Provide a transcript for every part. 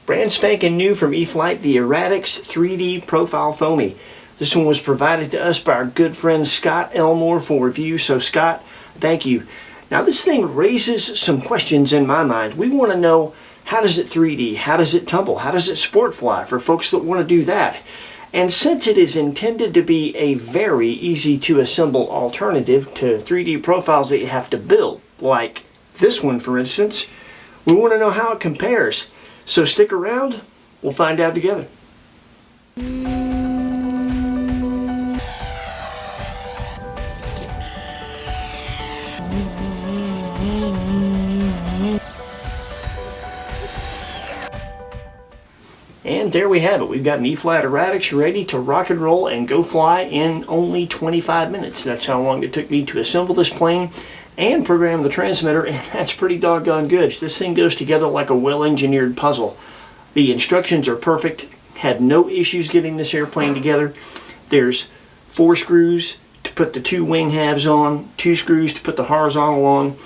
Brand spanking new from E-Flite, the Eratix 3D Profile Foamy. This one was provided to us by our good friend Scott Elmore for review, so Scott, thank you. Now this thing raises some questions in my mind. We want to know, how does it 3D? How does it tumble? How does it sport fly for folks that want to do that? And since it is intended to be a very easy to assemble alternative to 3D profiles that you have to build, like this one for instance, we want to know how it compares. So stick around, we'll find out together. And there we have it. We've got an E-Flite Eratix ready to rock and roll and go fly in only 25 minutes. That's how long it took me to assemble this plane and program the transmitter, and that's pretty doggone good. This thing goes together like a well-engineered puzzle. The instructions are perfect. Had no issues getting this airplane together. There's 4 screws to put the 2 wing halves on, 2 screws to put the horizontal on,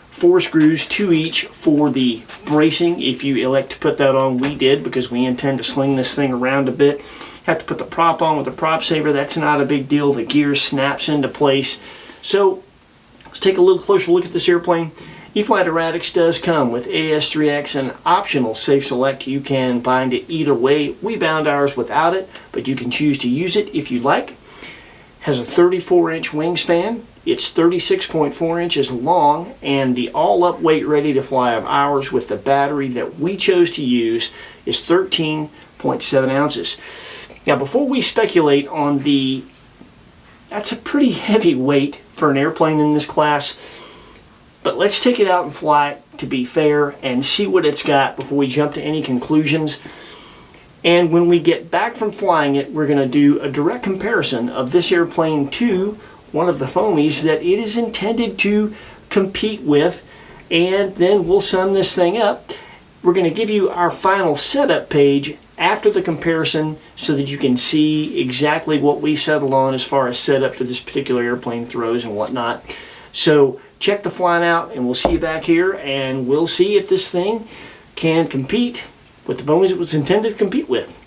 4 screws, 2 each for the bracing if you elect to put that on. We did because we intend to sling this thing around a bit. Have to put the prop on with the prop saver. That's not a big deal. The gear snaps into place. So let's take a little closer look at this airplane. E-Flite Eratix does come with AS3X and optional safe select. You can bind it either way. We bound ours without it, but you can choose to use it if you like. Has a 34-inch wingspan. It's 36.4 inches long, and the all-up weight ready to fly of ours with the battery that we chose to use is 13.7 ounces. Now before we speculate on that's a pretty heavy weight for an airplane in this class, but let's take it out and fly it to be fair and see what it's got before we jump to any conclusions. And when we get back from flying it, we're going to do a direct comparison of this airplane to one of the Foamies that it is intended to compete with, and then we'll sum this thing up. We're going to give you our final setup page after the comparison so that you can see exactly what we settled on as far as setup for this particular airplane, throws and whatnot. So check the flying out, and we'll see you back here, and we'll see if this thing can compete with the Foamies it was intended to compete with.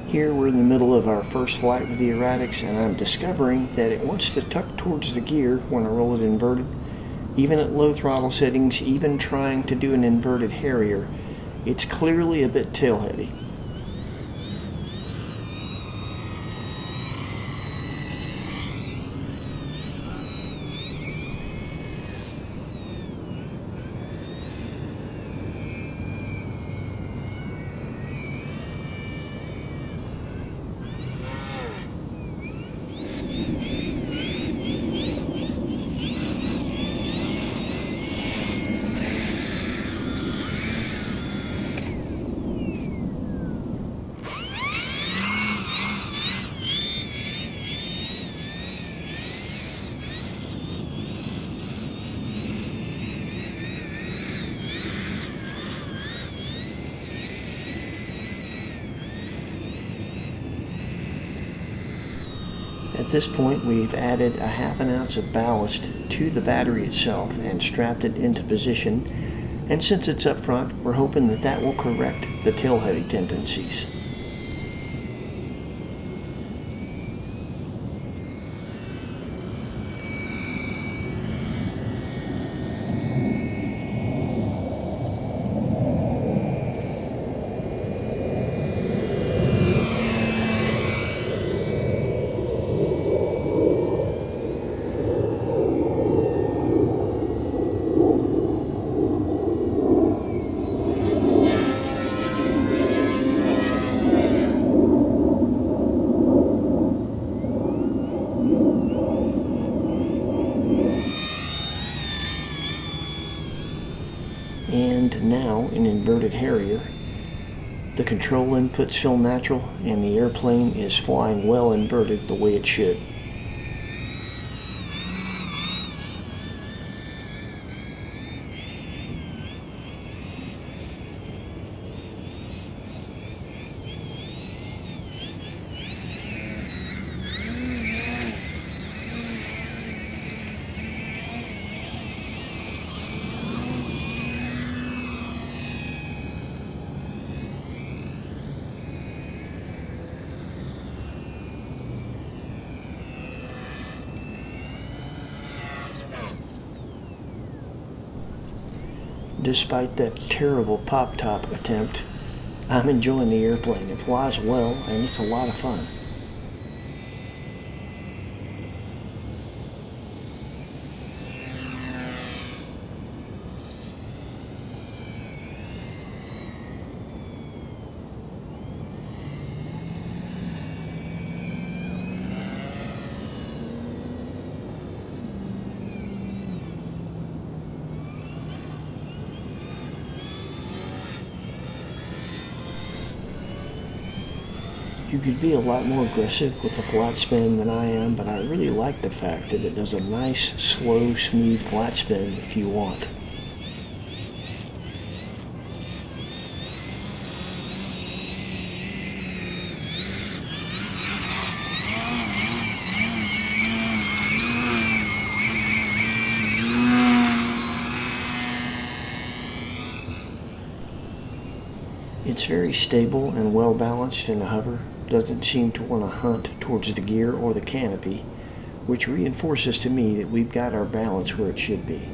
Here we're in the middle of our first flight with the Eratix, and I'm discovering that it wants to tuck towards the gear when I roll it inverted. Even at low throttle settings, even trying to do an inverted Harrier, it's clearly a bit tailheady. At this point, we've added a ½ ounce of ballast to the battery itself and strapped it into position, and since it's up front, we're hoping that that will correct the tailheavy tendencies. And now in inverted Harrier, the control inputs feel natural and the airplane is flying well inverted the way it should. despite that terrible pop-top attempt, I'm enjoying the airplane. It flies well, and it's a lot of fun. You could be a lot more aggressive with the flat spin than I am, but I really like the fact that it does a nice, slow, smooth flat spin if you want. It's very stable and well balanced in a hover. Doesn't seem to want to hunt towards the gear or the canopy, which reinforces to me that we've got our balance where it should be.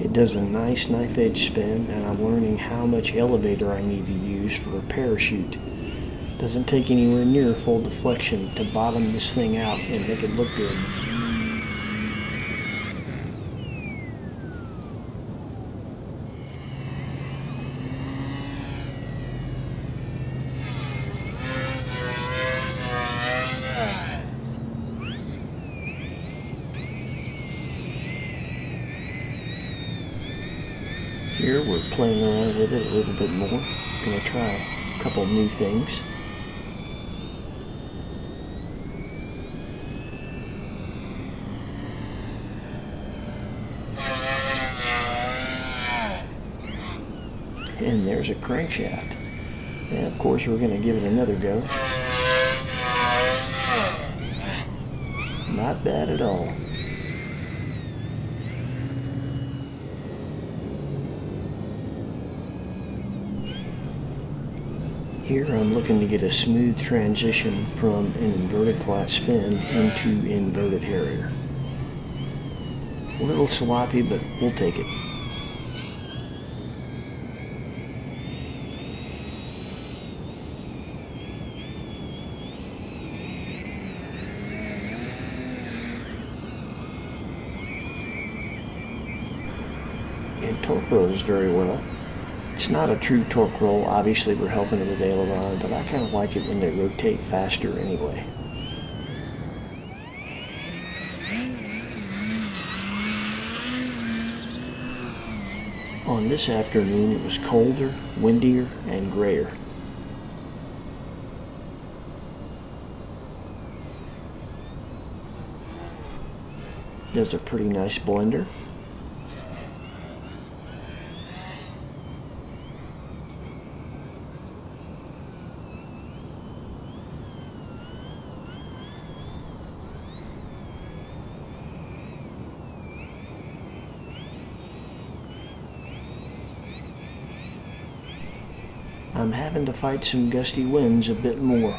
It does a nice knife edge spin, and I'm learning how much elevator I need to use for a parachute. Doesn't take anywhere near full deflection to bottom this thing out and make it look good. Here we're playing around with it a little bit more. Gonna try a couple new things. And there's a crankshaft. And of course we're gonna give it another go. Not bad at all. Here I'm looking to get a smooth transition from an inverted flat spin into inverted Harrier. A little sloppy, but we'll take it. It torque rolls very well. It's not a true torque roll. Obviously we're helping it with aileron, but I kind of like it when they rotate faster anyway. On this afternoon it was colder, windier, and grayer. Does a pretty nice blender. I'm having to fight some gusty winds a bit more.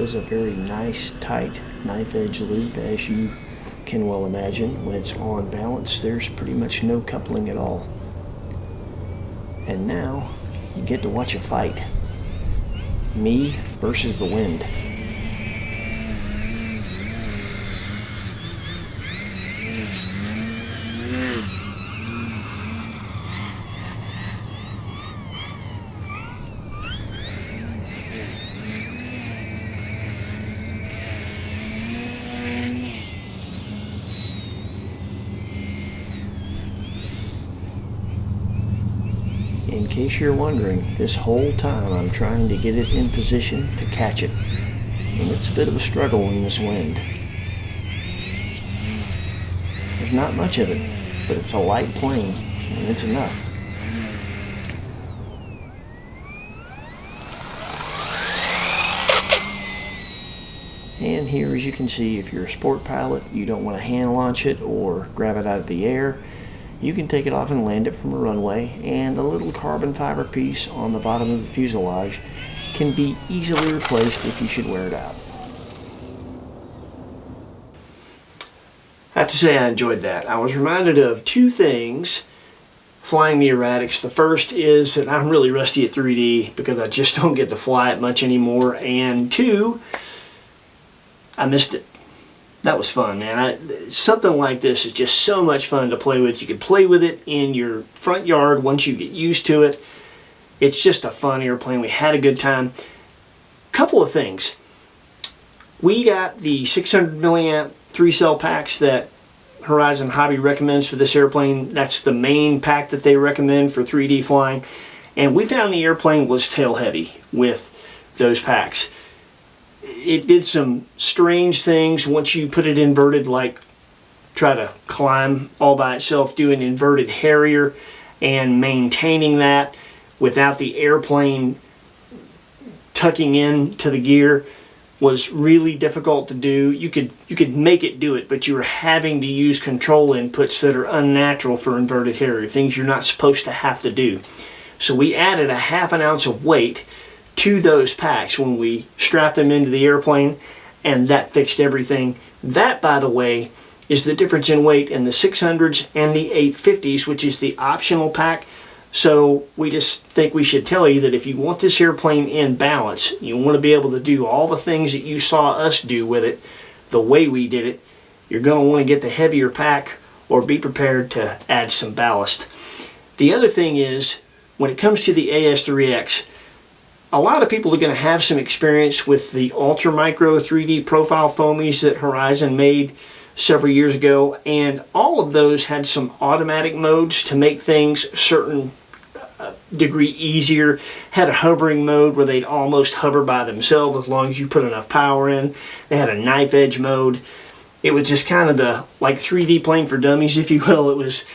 does a very nice, tight knife edge loop, as you can well imagine. When it's on balance, there's pretty much no coupling at all. And now you get to watch a fight. Me versus the wind. In case you're wondering, this whole time I'm trying to get it in position to catch it. And it's a bit of a struggle in this wind. There's not much of it, but it's a light plane, and it's enough. And here, as you can see, if you're a sport pilot, you don't want to hand launch it or grab it out of the air. You can take it off and land it from a runway, and the little carbon fiber piece on the bottom of the fuselage can be easily replaced if you should wear it out. I have to say I enjoyed that. I was reminded of two things flying the Eratix. The first is that I'm really rusty at 3D because I just don't get to fly it much anymore, and two, I missed it. That was fun, man. Something like this is just so much fun to play with. You can play with it in your front yard once you get used to it. It's just a fun airplane. We had a good time. Couple of things. We got the 600 milliamp 3-cell packs that Horizon Hobby recommends for this airplane. That's the main pack that they recommend for 3D flying. And we found the airplane was tail heavy with those packs. It did some strange things once you put it inverted, like try to climb all by itself, do an inverted Harrier, and maintaining that without the airplane tucking in to the gear was really difficult to do. You could make it do it, but you were having to use control inputs that are unnatural for inverted Harrier, things you're not supposed to have to do. So we added a ½ ounce of weight to those packs when we strapped them into the airplane, and that fixed everything. That, by the way, is the difference in weight in the 600s and the 850s, which is the optional pack. So we just think we should tell you that if you want this airplane in balance, you want to be able to do all the things that you saw us do with it the way we did it, you're going to want to get the heavier pack or be prepared to add some ballast. The other thing is, when it comes to the AS3X, a lot of people are going to have some experience with the Ultra Micro 3D profile foamies that Horizon made several years ago, and all of those had some automatic modes to make things a certain degree easier. Had a hovering mode where they'd almost hover by themselves as long as you put enough power in. They had a knife edge mode. It was just kind of the like 3D plane for dummies, if you will. It was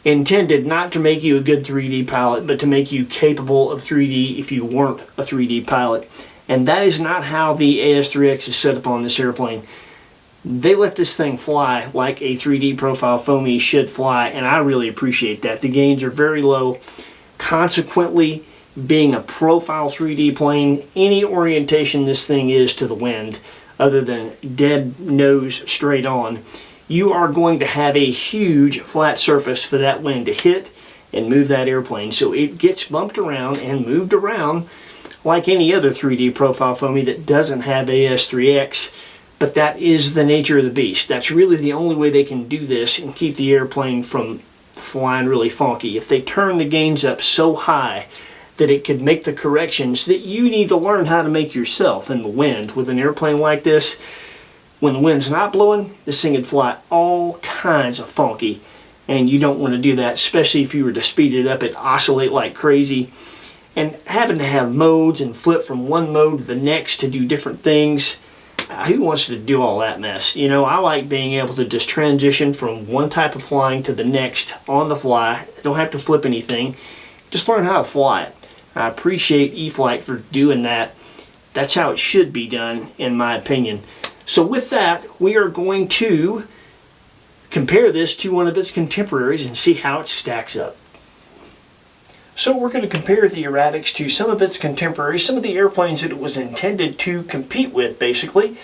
intended not to make you a good 3D pilot, but to make you capable of 3D if you weren't a 3D pilot. And that is not how the AS3X is set up on this airplane. They let this thing fly like a 3D profile foamy should fly, and I really appreciate that. The gains are very low. Consequently, being a profile 3D plane, any orientation this thing is to the wind, other than dead nose straight on, you are going to have a huge flat surface for that wind to hit and move that airplane. So it gets bumped around and moved around like any other 3D profile foamy that doesn't have AS3X, but that is the nature of the beast. That's really the only way they can do this and keep the airplane from flying really funky. If they turn the gains up so high that it could make the corrections that you need to learn how to make yourself in the wind with an airplane like this, when the wind's not blowing, this thing would fly all kinds of funky, and you don't want to do that, especially if you were to speed it up and oscillate like crazy. And having to have modes and flip from one mode to the next to do different things, who wants to do all that mess? You know, I like being able to just transition from one type of flying to the next on the fly. Don't have to flip anything. Just learn how to fly it. I appreciate E-Flite for doing that. That's how it should be done, in my opinion. So with that, we are going to compare this to one of its contemporaries and see how it stacks up. So we're going to compare the Eratix to some of its contemporaries, some of the airplanes that it was intended to compete with, basically.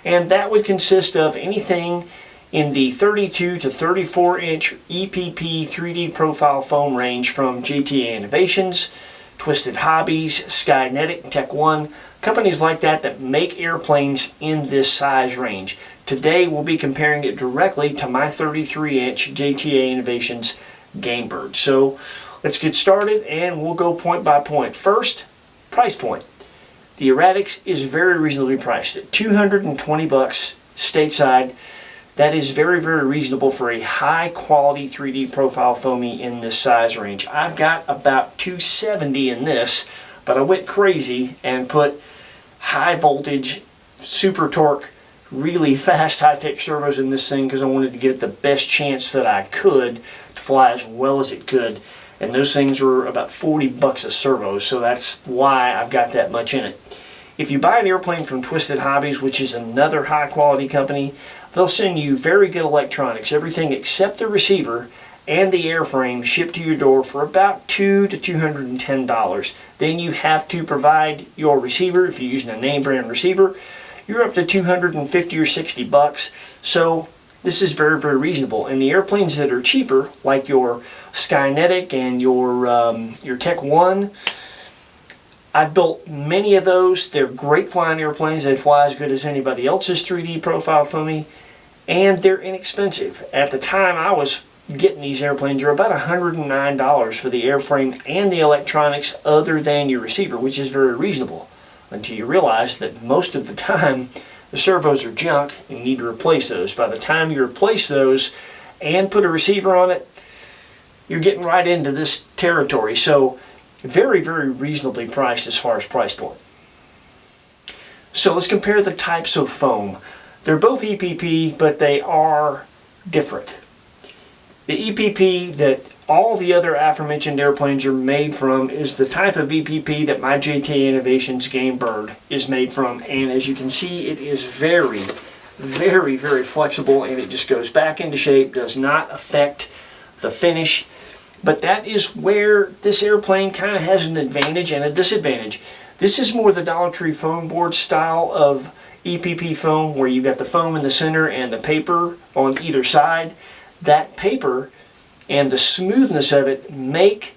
And that would consist of anything in the 32 to 34 inch EPP 3D profile foam range from JTA Innovations, Twisted Hobbies, Skynetic, Tech One, companies like that make airplanes in this size range. Today we'll be comparing it directly to my 33 inch JTA Innovations Gamebird. So let's get started and we'll go point by point. First, price point. The Eratix is very reasonably priced at $220 stateside. That is very, very reasonable for a high quality 3D profile foamy in this size range. I've got about $270 in this, but I went crazy and put high voltage, super torque, really fast high-tech servos in this thing because I wanted to get the best chance that I could to fly as well as it could. And those things were about $40 a servo, so that's why I've got that much in it. If you buy an airplane from Twisted Hobbies, which is another high-quality company, they'll send you very good electronics, everything except the receiver and the airframe shipped to your door for about $200 to $210. Then you have to provide your receiver. If you're using a name brand receiver, you're up to $250 or $60. So this is very, very reasonable. And the airplanes that are cheaper, like your Skynetic and your Tech One, I've built many of those. They're great flying airplanes. They fly as good as anybody else's 3D profile foamy, and they're inexpensive. At the time I was getting these airplanes, they're about $109 for the airframe and the electronics other than your receiver, which is very reasonable until you realize that most of the time the servos are junk and you need to replace those. By the time you replace those and put a receiver on it, you're getting right into this territory. So very, very reasonably priced as far as price point. So let's compare the types of foam. They're both EPP, but they are different. The EPP that all the other aforementioned airplanes are made from is the type of EPP that my JTA Innovations Gamebird is made from, and as you can see, it is very, very, very flexible, and it just goes back into shape, does not affect the finish. But that is where this airplane kind of has an advantage and a disadvantage. This is more the Dollar Tree foam board style of EPP foam, where you've got the foam in the center and the paper on either side. That paper and the smoothness of it make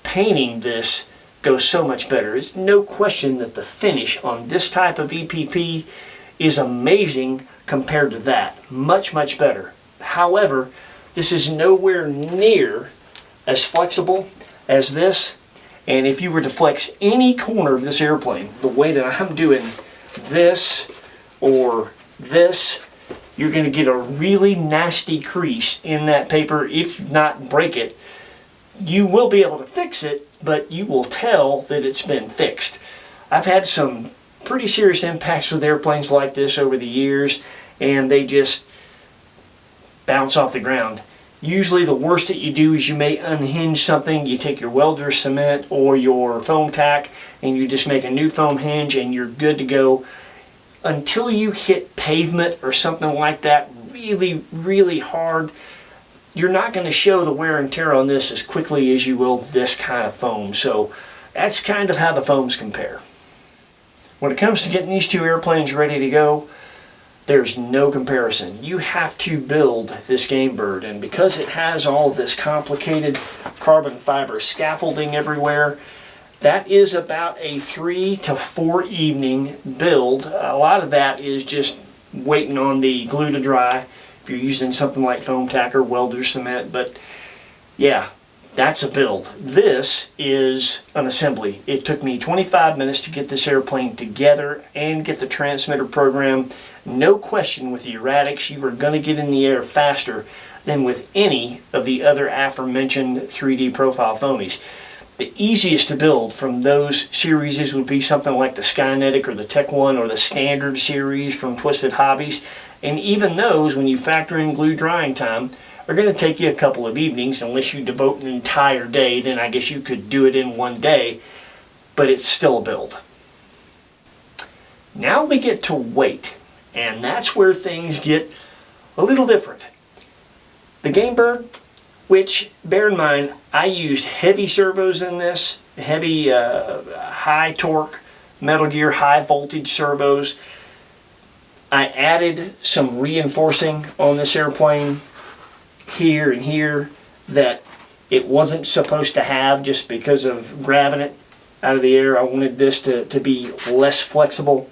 painting this go so much better. There's no question that the finish on this type of EPP is amazing compared to that. Much, much better. However, this is nowhere near as flexible as this, and if you were to flex any corner of this airplane the way that I'm doing this or this, you're going to get a really nasty crease in that paper, if not break it. You will be able to fix it, but you will tell that it's been fixed. I've had some pretty serious impacts with airplanes like this over the years, and they just bounce off the ground. Usually the worst that you do is you may unhinge something. You take your welder's cement or your foam tack and you just make a new foam hinge and you're good to go. Until you hit pavement or something like that really, really hard, you're not going to show the wear and tear on this as quickly as you will this kind of foam. So that's kind of how the foams compare. When it comes to getting these two airplanes ready to go, there's no comparison. You have to build this Gamebird, and because it has all this complicated carbon fiber scaffolding everywhere, that is about a 3 to 4 evening build. A lot of that is just waiting on the glue to dry if you're using something like foam tack or welder's cement, but yeah, that's a build. This is an assembly. It took me 25 minutes to get this airplane together and get the transmitter program. No question, with the Eratix, you are going to get in the air faster than with any of the other aforementioned 3D profile foamies. The easiest to build from those series would be something like the Skynetic or the Tech One or the Standard series from Twisted Hobbies. And even those, when you factor in glue drying time, are going to take you a couple of evenings. Unless you devote an entire day, then I guess you could do it in one day, but it's still a build. Now we get to weight, and that's where things get a little different. The Gamebird which, bear in mind, I used heavy servos in this, heavy high torque, Metal Gear high voltage servos. I added some reinforcing on this airplane here and here that it wasn't supposed to have just because of grabbing it out of the air. I wanted this to be less flexible.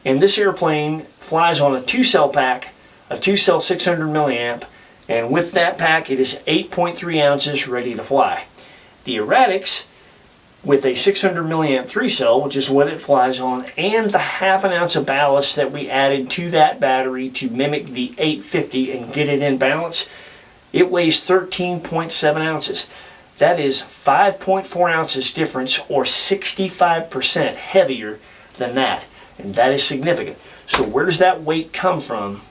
And this airplane flies on a 2-cell pack, a 2-cell 600 milliamp, and with that pack it is 8.3 ounces ready to fly. The Eratix, with a 600 milliamp 3-cell, which is what it flies on, and the ½ ounce of ballast that we added to that battery to mimic the 850 and get it in balance, it weighs 13.7 ounces. That is 5.4 ounces difference, or 65% heavier than that. And that is significant. So where does that weight come from?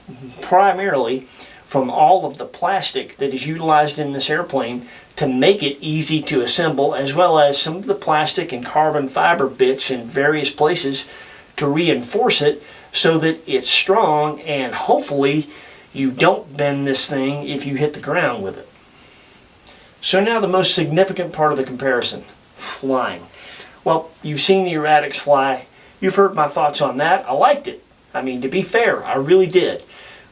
Primarily from all of the plastic that is utilized in this airplane to make it easy to assemble, as well as some of the plastic and carbon fiber bits in various places to reinforce it so that it's strong, and hopefully you don't bend this thing if you hit the ground with it. So now the most significant part of the comparison, flying. Well, you've seen the Eratix fly. You've heard my thoughts on that. I liked it. I mean, to be fair, I really did.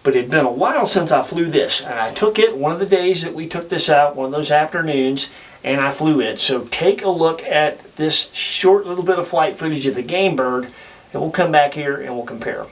But it had been a while since I flew this, and I took it one of the days that we took this out, one of those afternoons, and I flew it. So take a look at this short little bit of flight footage of the Gamebird, and we'll come back here and we'll compare.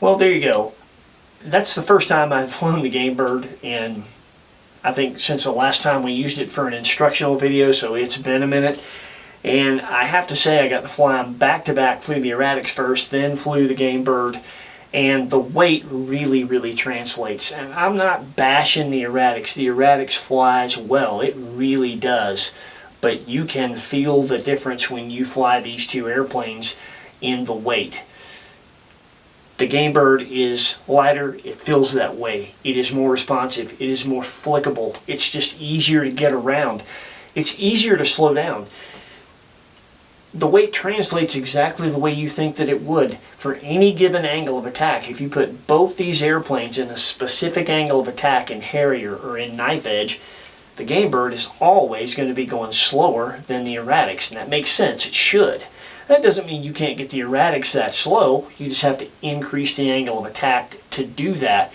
Well, there you go. That's the first time I've flown the Gamebird, and I think since the last time we used it for an instructional video, so it's been a minute. And I have to say, I got to fly them back to back, flew the Eratix first, then flew the Gamebird, and the weight really translates. And I'm not bashing the Eratix. The Eratix flies well, it really does. But you can feel the difference when you fly these two airplanes in the weight. The Gamebird is lighter, it feels that way. It is more responsive, it is more flickable, it's just easier to get around. It's easier to slow down. The weight translates exactly the way you think that it would for any given angle of attack. If you put both these airplanes in a specific angle of attack in Harrier or in Knife Edge, the Gamebird is always going to be going slower than the Eratix, and that makes sense, it should. That doesn't mean you can't get the Eratix that slow, you just have to increase the angle of attack to do that.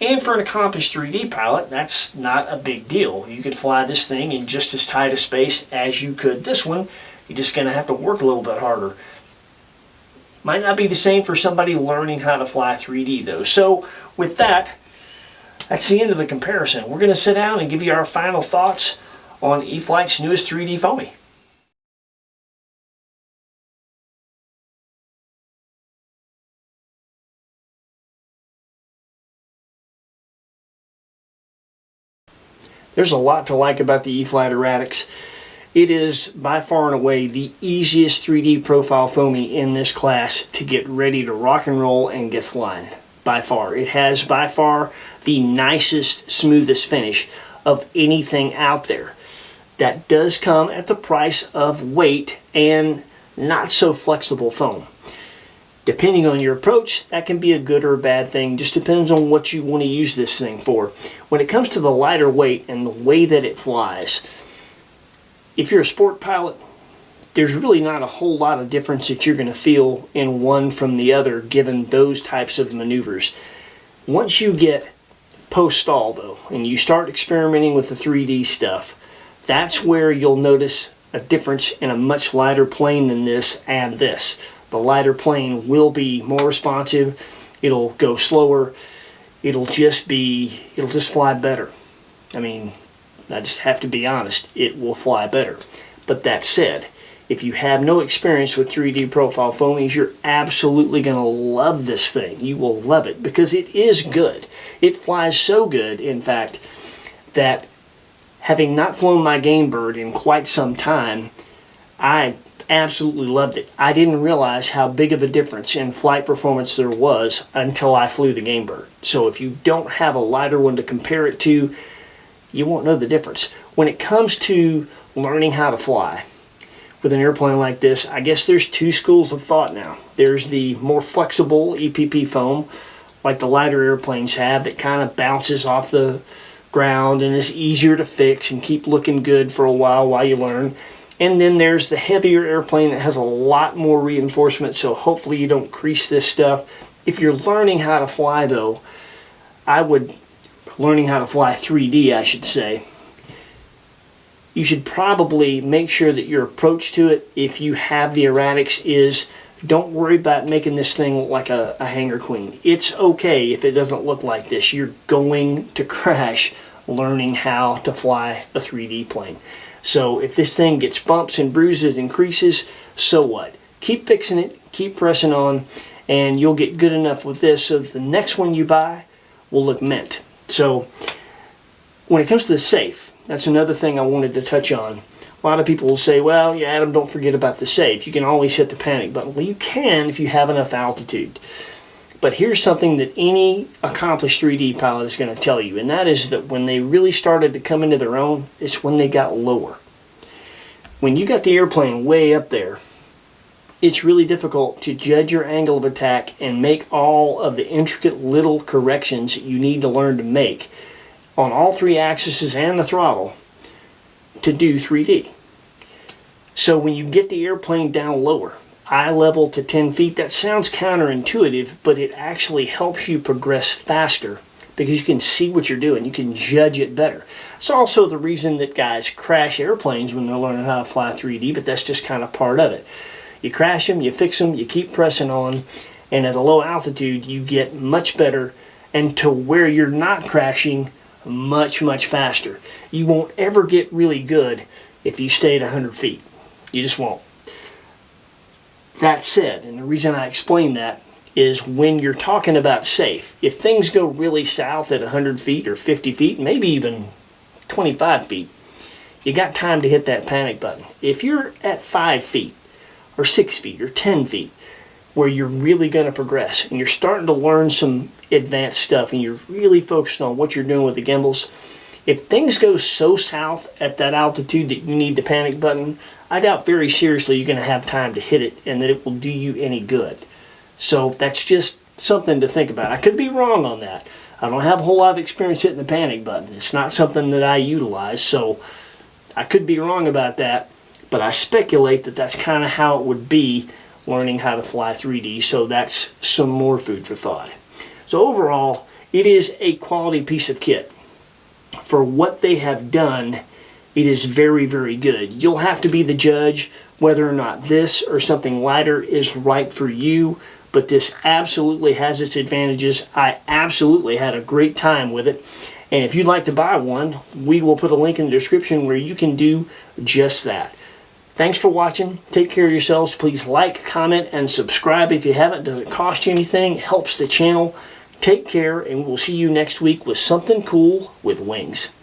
And for an accomplished 3D pilot, that's not a big deal. You could fly this thing in just as tight a space as you could this one. You're just going to have to work a little bit harder. Might not be the same for somebody learning how to fly 3D though. So with that, that's the end of the comparison. We're going to sit down and give you our final thoughts on E-Flite's newest 3D Foamy. There's a lot to like about the E-Flite Eratix. It is by far and away the easiest 3D profile Foamy in this class to get ready to rock and roll and get flying. By far. It has by far the nicest, smoothest finish of anything out there. That does come at the price of weight and not so flexible foam. Depending on your approach, that can be a good or a bad thing. Just depends on what you want to use this thing for. When it comes to the lighter weight and the way that it flies, if you're a sport pilot, there's really not a whole lot of difference that you're going to feel in one from the other given those types of maneuvers. Once you get post-stall though, and you start experimenting with the 3D stuff, that's where you'll notice a difference in a much lighter plane than this and this. The lighter plane will be more responsive, it'll go slower, it'll just fly better. I mean, I just have to be honest, it will fly better. But that said, if you have no experience with 3D profile foamies, you're absolutely going to love this thing. You will love it because it is good. It flies so good, in fact, that having not flown my Gamebird in quite some time, I absolutely loved it. I didn't realize how big of a difference in flight performance there was until I flew the Gamebird. So if you don't have a lighter one to compare it to, you won't know the difference. When it comes to learning how to fly with an airplane like this, I guess there's two schools of thought now. There's the more flexible EPP foam, like the lighter airplanes have, that kind of bounces off the ground and is easier to fix and keep looking good for a while you learn. And then there's the heavier airplane that has a lot more reinforcement, so hopefully you don't crease this stuff. If you're learning how to fly though, learning how to fly 3D I should say, you should probably make sure that your approach to it, if you have the Eratix, is don't worry about making this thing look like a hangar queen. It's okay if it doesn't look like this. You're going to crash learning how to fly a 3D plane. So if this thing gets bumps and bruises and creases, so what? Keep fixing it, keep pressing on, and you'll get good enough with this so that the next one you buy will look mint. So when it comes to the safe, that's another thing I wanted to touch on. A lot of people will say, well, yeah, Adam, don't forget about the safe. You can always hit the panic button. Well, you can if you have enough altitude. But here's something that any accomplished 3D pilot is going to tell you, and that is that when they really started to come into their own, it's when they got lower. When you got the airplane way up there, it's really difficult to judge your angle of attack and make all of the intricate little corrections that you need to learn to make on all three axes and the throttle to do 3D. So when you get the airplane down lower, eye level to 10 feet, that sounds counterintuitive, but it actually helps you progress faster because you can see what you're doing. You can judge it better. It's also the reason that guys crash airplanes when they're learning how to fly 3D, but that's just kind of part of it. You crash them, you fix them, you keep pressing on, and at a low altitude you get much better, and to where you're not crashing much faster. You won't ever get really good if you stay at 100 feet. You just won't. That said, and the reason I explain that is when you're talking about safe, if things go really south at 100 feet or 50 feet, maybe even 25 feet, you got time to hit that panic button. If you're at 5 feet or 6 feet or 10 feet, where you're really going to progress and you're starting to learn some advanced stuff and you're really focused on what you're doing with the gimbals, if things go so south at that altitude that you need the panic button, I doubt very seriously you're going to have time to hit it and that it will do you any good. So that's just something to think about. I could be wrong on that. I don't have a whole lot of experience hitting the panic button. It's not something that I utilize, so I could be wrong about that, but I speculate that that's kind of how it would be learning how to fly 3D, so that's some more food for thought. So overall, it is a quality piece of kit. For what they have done, it is very good. You'll have to be the judge whether or not this or something lighter is right for you, but this absolutely has its advantages. I absolutely had a great time with it, and if you'd like to buy one, we will put a link in the description where you can do just that. Thanks for watching. Take care of yourselves. Please like, comment, and subscribe if you haven't. It doesn't cost you anything. It helps the channel. Take care, and we'll see you next week with something cool with wings.